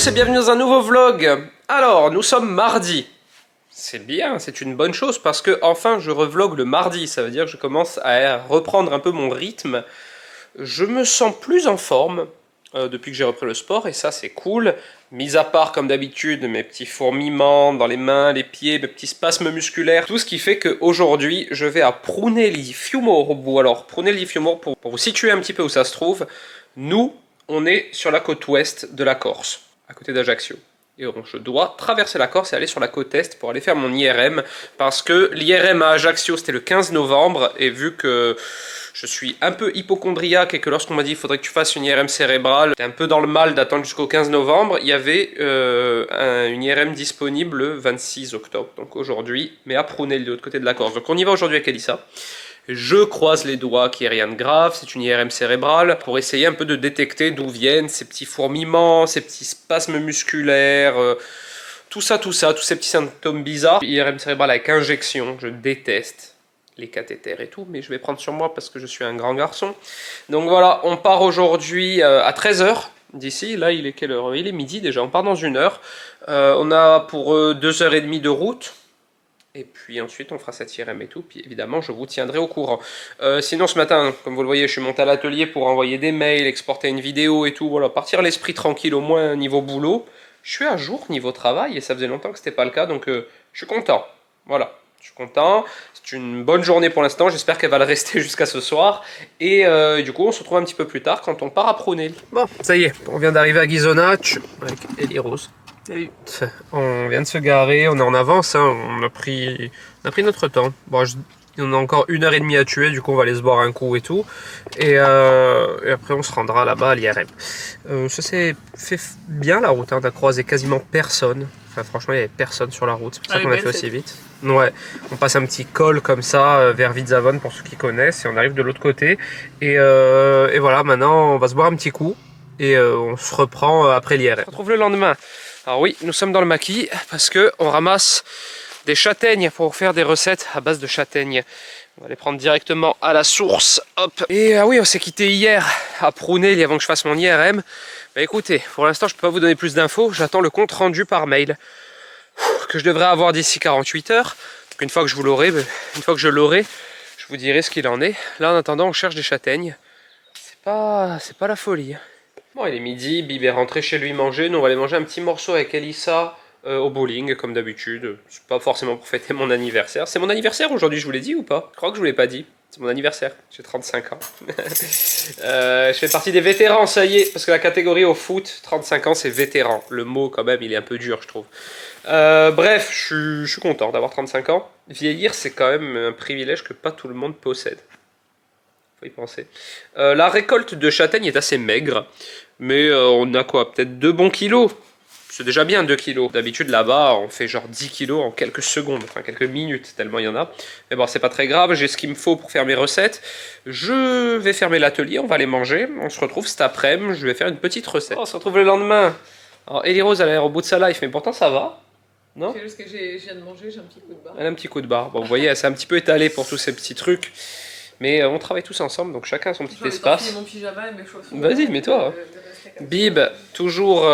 tous et bienvenue dans un nouveau vlog. Alors, nous sommes mardi. C'est bien, c'est une bonne chose parce que enfin je revlog le mardi. Ça veut dire que je commence à reprendre un peu mon rythme. Je me sens plus en forme depuis que j'ai repris le sport et ça c'est cool. Mis à part comme d'habitude mes petits fourmillements dans les mains, les pieds, mes petits spasmes musculaires. Tout ce qui fait qu'aujourd'hui je vais à Prunelli-Fiumorbo. Alors Prunelli-Fiumorbo, pour vous situer un petit peu où ça se trouve, nous on est sur la côte ouest de la Corse, à côté d'Ajaccio. Et je dois traverser la Corse et aller sur la côte est pour aller faire mon IRM. Parce que l'IRM à Ajaccio c'était le 15 novembre. Et vu que je suis un peu hypochondriaque et que lorsqu'on m'a dit il faudrait que tu fasses une IRM cérébrale, j'étais un peu dans le mal d'attendre jusqu'au 15 novembre. Il y avait une IRM disponible le 26 octobre. Donc aujourd'hui, mais à Prunelli de l'autre côté de la Corse. Donc on y va aujourd'hui avec Elissa. Je croise les doigts qu'il n'y ait rien de grave, c'est une IRM cérébrale, pour essayer un peu de détecter d'où viennent ces petits fourmillements, ces petits spasmes musculaires, tout ça, tous ces petits symptômes bizarres. IRM cérébrale avec injection, je déteste les cathéters et tout, mais je vais prendre sur moi parce que je suis un grand garçon. Donc voilà, on part aujourd'hui à 13 h d'ici. Là, il est quelle heure? Il est midi déjà, on part dans une heure. On a pour 2h30 de route. Et puis ensuite on fera cette IRM et tout, puis évidemment je vous tiendrai au courant. Sinon ce matin, comme vous le voyez, je suis monté à l'atelier pour envoyer des mails, exporter une vidéo et tout, voilà, partir l'esprit tranquille au moins niveau boulot. Je suis à jour niveau travail et ça faisait longtemps que c'était pas le cas, donc je suis content. Voilà, je suis content, c'est une bonne journée pour l'instant, j'espère qu'elle va le rester jusqu'à ce soir. Et du coup on se retrouve un petit peu plus tard quand on part à Prunelli. Bon, ça y est, on vient d'arriver à Ghisonaccio avec Ellie Rose. Salut. On vient de se garer, on est en avance, hein, on a pris notre temps. Bon, on a encore 1h30 à tuer, du coup on va aller se boire un coup et tout. Et après on se rendra là-bas à l'IRM. Ça s'est fait bien la route, hein, on a croisé quasiment personne. Enfin franchement il n'y avait personne sur la route, c'est pour ça qu'on a fait aussi vite. Ouais, on passe un petit col comme ça vers Vizzavone pour ceux qui connaissent et on arrive de l'autre côté. Et voilà, maintenant on va se boire un petit coup et on se reprend après l'IRM. On se retrouve le lendemain. Alors oui, nous sommes dans le maquis parce que on ramasse des châtaignes pour faire des recettes à base de châtaignes. On va les prendre directement à la source. Hop. Et oui, on s'est quitté hier à Prunelli avant que je fasse mon IRM. Bah écoutez, pour l'instant, je peux pas vous donner plus d'infos. J'attends le compte rendu par mail que je devrais avoir d'ici 48 heures. Donc une fois que je vous dirai ce qu'il en est. Là, en attendant, on cherche des châtaignes. C'est pas la folie. Bon, il est midi, Bib est rentré chez lui manger. Nous, on va aller manger un petit morceau avec Elissa au bowling, comme d'habitude. C'est pas forcément pour fêter mon anniversaire. C'est mon anniversaire aujourd'hui, je vous l'ai dit ou pas? Je crois que je vous l'ai pas dit. C'est mon anniversaire, j'ai 35 ans. Je fais partie des vétérans, ça y est, parce que la catégorie au foot, 35 ans, c'est vétéran. Le mot, quand même, il est un peu dur, je trouve. Bref, je suis content d'avoir 35 ans. Vieillir, c'est quand même un privilège que pas tout le monde possède. Faut y penser. La récolte de châtaignes est assez maigre, mais on a quoi, peut-être 2 bons kilos. C'est déjà bien 2 kilos. D'habitude là-bas on fait genre 10 kilos en quelques secondes, enfin quelques minutes tellement il y en a. Mais bon, c'est pas très grave, j'ai ce qu'il me faut pour faire mes recettes. Je vais fermer l'atelier, on va aller manger. On se retrouve cet après-midi, je vais faire une petite recette. On se retrouve le lendemain. Alors Ellie Rose elle a l'air au bout de sa life, mais pourtant ça va. Non? C'est juste que je viens de manger, j'ai un petit coup de barre. Elle a un petit coup de barre. Bon, vous voyez, elle s'est un petit peu étalée pour tous ces petits trucs. Mais on travaille tous ensemble, donc chacun a son petit espace. Mon pyjama et mes chaussures. Vas-y, mets-toi. Bib, toujours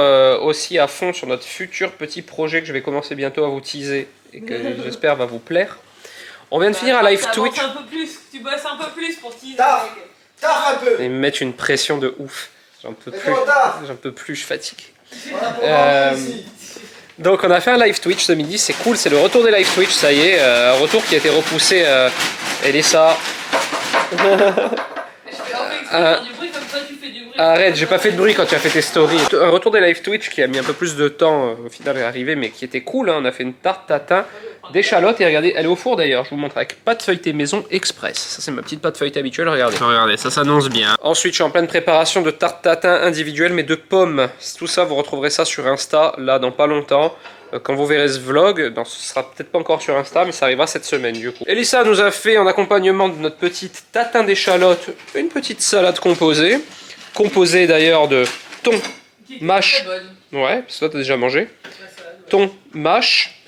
aussi à fond sur notre futur petit projet que je vais commencer bientôt à vous teaser et que j'espère va vous plaire. On vient de finir un live Twitch. Un peu plus, tu bosses un peu plus pour teaser. Taf un peu. Ils me mettent une pression de ouf. J'en peux plus, je suis fatigué. Donc on a fait un live Twitch ce midi, c'est cool, c'est le retour des live Twitch, ça y est, un retour qui a été repoussé. Elissa. Je fais du bruit comme toi tu fais du bruit. Arrête, j'ai pas fait de bruit quand tu as fait tes stories. Un retour des live Twitch qui a mis un peu plus de temps au final est arrivé, mais qui était cool, hein. On a fait une tarte tatin d'échalotes et regardez, elle est au four d'ailleurs, je vous montre, avec pâte feuilletée maison express. Ça c'est ma petite pâte feuilletée habituelle, regardez, ça s'annonce bien. Ensuite je suis en pleine préparation de tarte tatin individuelle mais de pommes. Tout ça vous retrouverez ça sur Insta là dans pas longtemps. Quand vous verrez ce vlog, ce sera peut-être pas encore sur Insta mais ça arrivera cette semaine du coup. Elissa nous a fait en accompagnement de notre petite tatin d'échalotes une petite salade composée. Composée d'ailleurs de thon, mâche. Ouais, parce que toi t'as déjà mangé. Thon, mâche,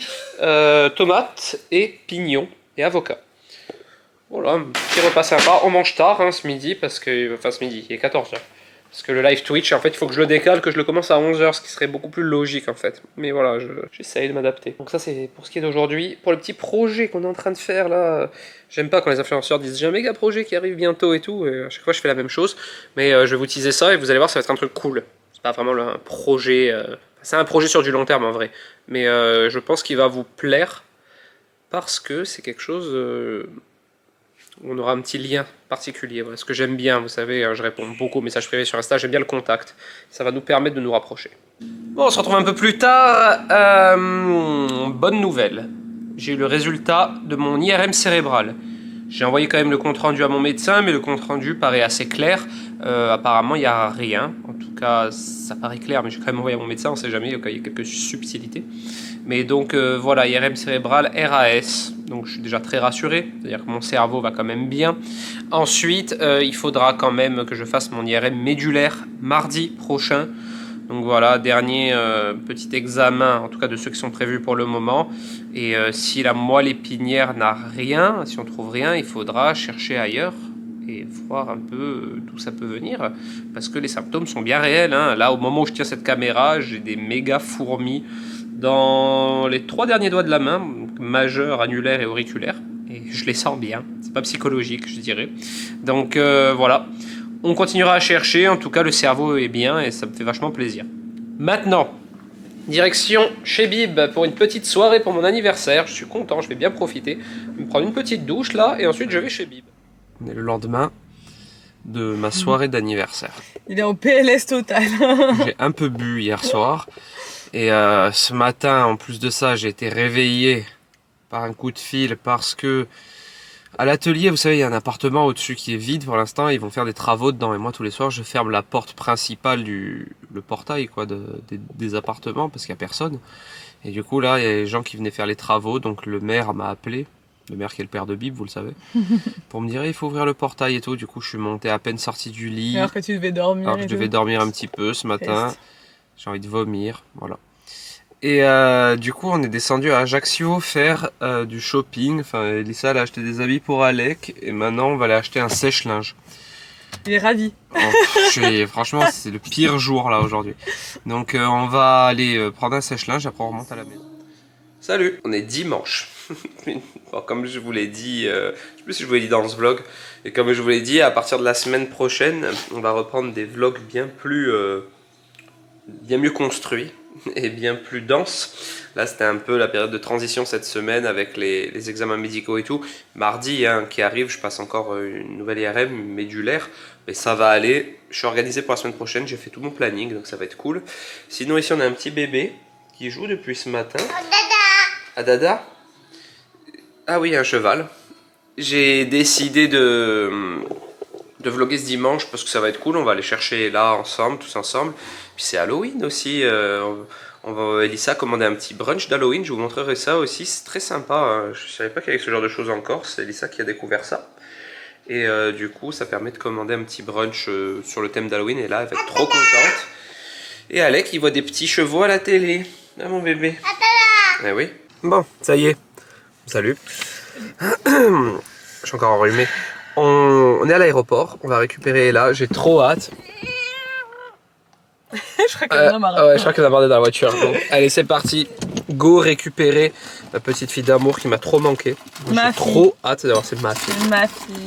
tomates et pignons et avocat. Voilà, un petit repas sympa. On mange tard hein, ce midi parce que. Enfin ce midi, il est 14 h. Parce que le live Twitch, en fait, il faut que je le décale, que je le commence à 11h, ce qui serait beaucoup plus logique en fait. Mais voilà, j'essaye de m'adapter. Donc ça c'est pour ce qui est d'aujourd'hui. Pour le petit projet qu'on est en train de faire là, j'aime pas quand les influenceurs disent j'ai un méga projet qui arrive bientôt et tout. Et à chaque fois je fais la même chose. Mais je vais vous teaser ça et vous allez voir, ça va être un truc cool. C'est pas vraiment un projet... c'est un projet sur du long terme en vrai. Mais je pense qu'il va vous plaire parce que c'est quelque chose... on aura un petit lien particulier. Voilà, ce que j'aime bien, vous savez, je réponds beaucoup aux messages privés sur Insta, j'aime bien le contact. Ça va nous permettre de nous rapprocher. Bon, on se retrouve un peu plus tard. Bonne nouvelle. J'ai eu le résultat de mon IRM cérébral. J'ai envoyé quand même le compte-rendu à mon médecin, mais le compte-rendu paraît assez clair. Apparemment, il n'y a rien. En tout cas, ça paraît clair, mais j'ai quand même envoyé à mon médecin, on ne sait jamais, il y a quelques subtilités. Mais donc voilà, IRM cérébral, RAS, donc je suis déjà très rassuré, c'est-à-dire que mon cerveau va quand même bien. Ensuite, il faudra quand même que je fasse mon IRM médulaire mardi prochain. Donc voilà, dernier petit examen, en tout cas de ceux qui sont prévus pour le moment. Et si la moelle épinière n'a rien, si on trouve rien, il faudra chercher ailleurs et voir un peu d'où ça peut venir. Parce que les symptômes sont bien réels, hein. Là, au moment où je tiens cette caméra, j'ai des méga fourmis dans les 3 derniers doigts de la main, majeur, annulaire et auriculaire. Et je les sens bien, c'est pas psychologique je dirais. Donc voilà, on continuera à chercher, en tout cas le cerveau est bien et ça me fait vachement plaisir. Maintenant, direction chez Bib pour une petite soirée pour mon anniversaire, je suis content, je vais bien profiter. Je vais me prendre une petite douche là et ensuite je vais chez Bib. On est le lendemain de ma soirée d'anniversaire. Il est en PLS total. J'ai un peu bu hier soir. Et ce matin, en plus de ça, j'ai été réveillé par un coup de fil parce que à l'atelier, vous savez, il y a un appartement au-dessus qui est vide pour l'instant. Ils vont faire des travaux dedans. Et moi, tous les soirs, je ferme la porte principale le portail quoi, des appartements parce qu'il n'y a personne. Et du coup, là, il y a les gens qui venaient faire les travaux. Donc le maire m'a appelé. Le maire qui est le père de Bib, vous le savez. Pour me dire, il faut ouvrir le portail et tout. Du coup, je suis monté à peine sorti du lit. Alors que tu devais dormir. Alors que je devais dormir un petit peu ce matin. J'ai envie de vomir, voilà. Et du coup, on est descendu à Ajaccio faire du shopping. Enfin, Elissa, elle a acheté des habits pour Alec. Et maintenant, on va aller acheter un sèche-linge. Il est ravi. Franchement, c'est le pire jour là aujourd'hui. Donc, on va aller prendre un sèche-linge. Après, on remonte à la maison. Salut, on est dimanche. Bon, comme je vous l'ai dit, je sais plus si je vous l'ai dit dans ce vlog. Et comme je vous l'ai dit, à partir de la semaine prochaine, on va reprendre des vlogs bien mieux construits et bien plus denses. Là c'était un peu la période de transition cette semaine avec les examens médicaux et tout. Mardi qui arrive, je passe encore une nouvelle IRM médulaire, mais ça va aller. Je suis organisé pour la semaine prochaine, j'ai fait tout mon planning donc ça va être cool. Sinon ici on a un petit bébé qui joue depuis ce matin. Ah Dada. Ah oui, un cheval. J'ai décidé de vlogger ce dimanche parce que ça va être cool, on va aller chercher là ensemble, tous ensemble. Puis c'est Halloween aussi, Elissa a commandé un petit brunch d'Halloween, je vous montrerai ça aussi, c'est très sympa, hein. Je savais pas qu'il y avait ce genre de choses en Corse, c'est Elissa qui a découvert ça. Et du coup ça permet de commander un petit brunch sur le thème d'Halloween et là elle va être trop contente. Et Alec il voit des petits chevaux à la télé, ah mon bébé. Eh oui. Bon, ça y est, salut. Je suis encore enrhumé. On est à l'aéroport, on va récupérer là, j'ai trop hâte. Je crois qu'elle en a marre. Ouais, je crois qu'elle a marre dans la voiture. Donc, allez, c'est parti. Go récupérer ma petite fille d'amour qui m'a trop manqué. J'ai trop hâte d'avoir cette ma fille. Ma fille.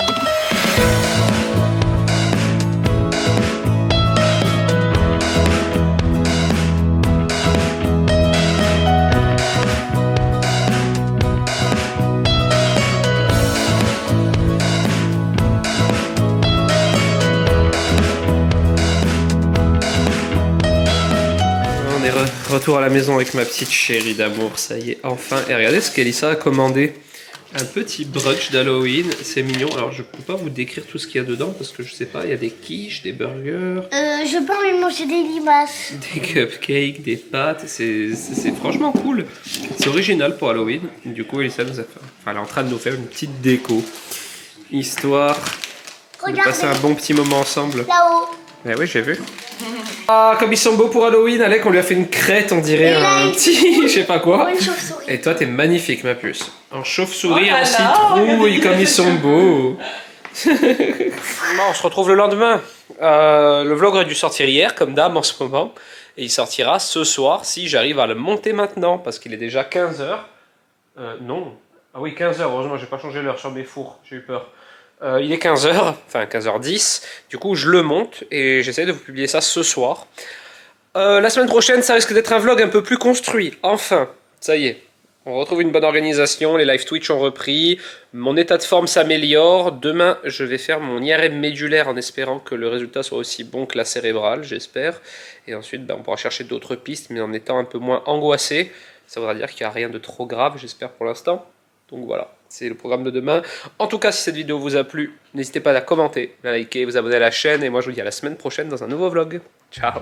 Retour à la maison avec ma petite chérie d'amour, ça y est, enfin. Et regardez ce qu'Elissa a commandé. Un petit brunch d'Halloween, c'est mignon. Alors je peux pas vous décrire tout ce qu'il y a dedans parce que je sais pas, il y a des quiches, des burgers. Je peux envie de manger des limaces. Des cupcakes, des pâtes, c'est franchement cool. C'est original pour Halloween. Du coup Elissa nous a fait, elle est en train de nous faire une petite déco. Histoire de passer un bon petit moment ensemble. Là-haut. Eh oui, j'ai vu. Ah, comme ils sont beaux pour Halloween, Alec, on lui a fait une crête, on dirait un petit, je sais pas quoi. Une chauve-souris. Et toi, t'es magnifique, ma puce. En chauve-souris, Oh là en là, citrouille, regardez comme ils sont beaux. Bon, on se retrouve le lendemain. Le vlog aurait dû sortir hier, comme d'hab en ce moment. Et il sortira ce soir si j'arrive à le monter maintenant, parce qu'il est déjà 15h. Non. Ah oui, 15h, heureusement, j'ai pas changé l'heure sur mes fours, j'ai eu peur. Il est 15h, enfin 15h10. Du coup, je le monte et j'essaie de vous publier ça ce soir. La semaine prochaine, ça risque d'être un vlog un peu plus construit. Enfin, ça y est. On retrouve une bonne organisation, les live Twitch ont repris, mon état de forme s'améliore. Demain, je vais faire mon IRM médulaire en espérant que le résultat soit aussi bon que la cérébrale, j'espère. Et ensuite, on pourra chercher d'autres pistes, mais en étant un peu moins angoissé. Ça voudra dire qu'il n'y a rien de trop grave, j'espère pour l'instant. Donc voilà, c'est le programme de demain. En tout cas, si cette vidéo vous a plu, n'hésitez pas à la commenter, à liker, vous abonner à la chaîne. Et moi, je vous dis à la semaine prochaine dans un nouveau vlog. Ciao!